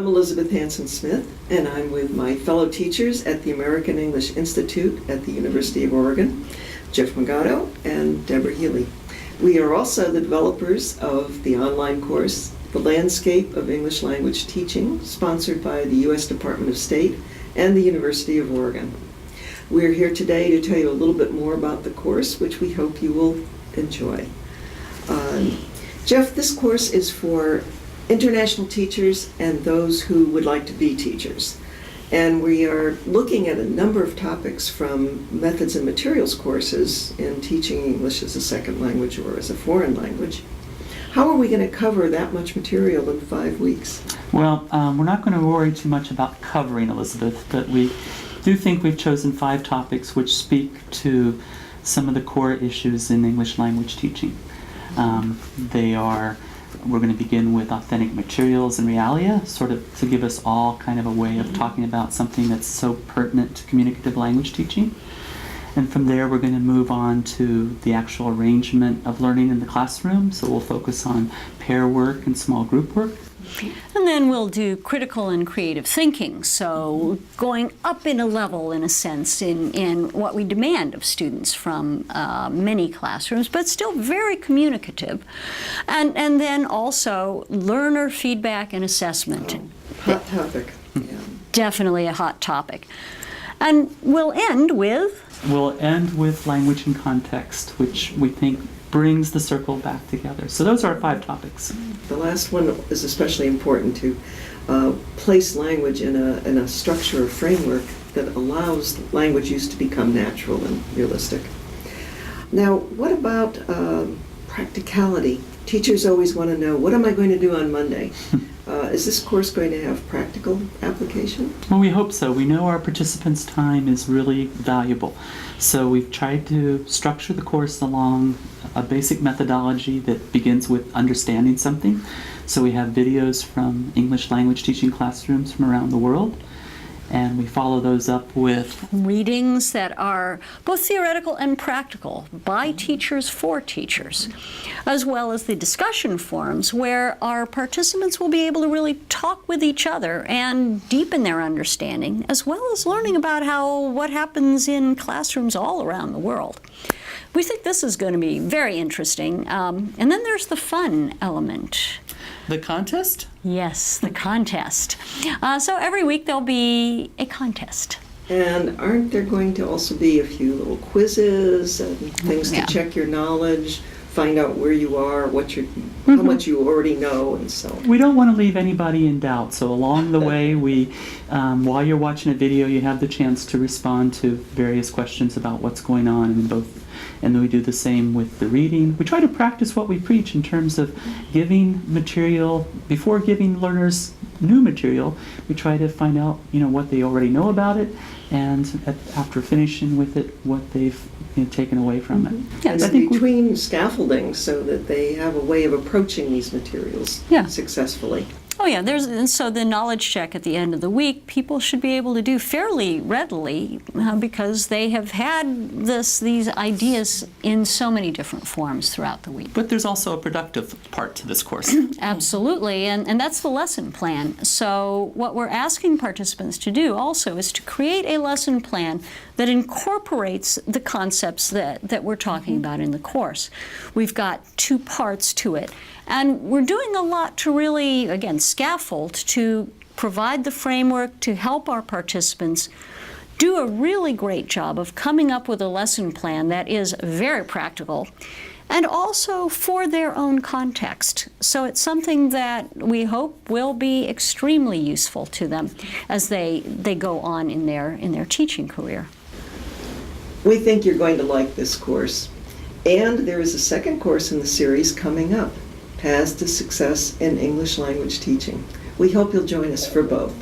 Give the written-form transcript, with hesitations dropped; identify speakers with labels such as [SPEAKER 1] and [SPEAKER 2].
[SPEAKER 1] Elizabeth Hanson-Smith, and I'm with my fellow teachers at the American English Institute at the University of Oregon, Jeff Magato and Deborah Healy. We are also the developers of the online course, The Landscape of English Language Teaching, sponsored by the U.S. Department of State and the University of Oregon. We're here today to tell you a little bit more about the course, which we hope you will enjoy. Jeff, this course is for international teachers and those who would like to be teachers. And we are looking at a number of topics from methods and materials courses in teaching English as a second language or as a foreign language. How are we going to cover that much material in 5 weeks?
[SPEAKER 2] Well, we're not going to worry too much about covering, Elizabeth, but we do think we've chosen 5 topics which speak to some of the core issues in English language teaching. We're going to begin with authentic materials and realia, sort of to give us all kind of a way of talking about something that's so pertinent to communicative language teaching. And from there, we're going to move on to the actual arrangement of learning in the classroom. So we'll focus on pair work and small group work.
[SPEAKER 3] And then we'll do critical and creative thinking, so going up in a level, in a sense, in what we demand of students from many classrooms, but still very communicative. And then also learner feedback and assessment.
[SPEAKER 1] Hot topic. Yeah.
[SPEAKER 3] Definitely a hot topic. And we'll end with?
[SPEAKER 2] We'll end with language and context, which we think brings the circle back together. So those are our 5 topics.
[SPEAKER 1] The last one is especially important to place language in a structure or framework that allows language use to become natural and realistic. Now, what about practicality? Teachers always want to know, what am I going to do on Monday? Is this course going to have practical application?
[SPEAKER 2] Well, we hope so. We know our participants' time is really valuable. So we've tried to structure the course along a basic methodology that begins with understanding something. So we have videos from English language teaching classrooms from around the world, and we follow those up with
[SPEAKER 3] readings that are both theoretical and practical by teachers for teachers, as well as the discussion forums where our participants will be able to really talk with each other and deepen their understanding, as well as learning about what happens in classrooms all around the world. We think this is going to be very interesting. And then there's the fun element.
[SPEAKER 2] the contest?
[SPEAKER 3] Yes, the contest. So every week there'll be a contest.
[SPEAKER 1] And aren't there going to also be a few little quizzes and things to check your knowledge, find out where you are, how much you already know, and so on?
[SPEAKER 2] We don't want to leave anybody in doubt. So along the way, while you're watching a video, you have the chance to respond to various questions about what's going on in both. And then we do the same with the reading. We try to practice what we preach in terms of giving material. Before giving learners new material, we try to find out, what they already know about it, and after finishing with it, what they've taken away from it.
[SPEAKER 1] Yes, and between scaffolding so that they have a way of approaching these materials successfully.
[SPEAKER 3] Oh yeah, and so the knowledge check at the end of the week, people should be able to do fairly readily because they have had these ideas in so many different forms throughout the week.
[SPEAKER 2] But there's also a productive part to this course.
[SPEAKER 3] Absolutely, and that's the lesson plan. So what we're asking participants to do also is to create a lesson plan that incorporates the concepts that we're talking about in the course. We've got 2 parts to it. And we're doing a lot to really, again, scaffold, to provide the framework to help our participants do a really great job of coming up with a lesson plan that is very practical and also for their own context. So it's something that we hope will be extremely useful to them as they go on in their teaching career.
[SPEAKER 1] We think you're going to like this course. And there is a second course in the series coming up, Paths to Success in English Language Teaching. We hope you'll join us for both.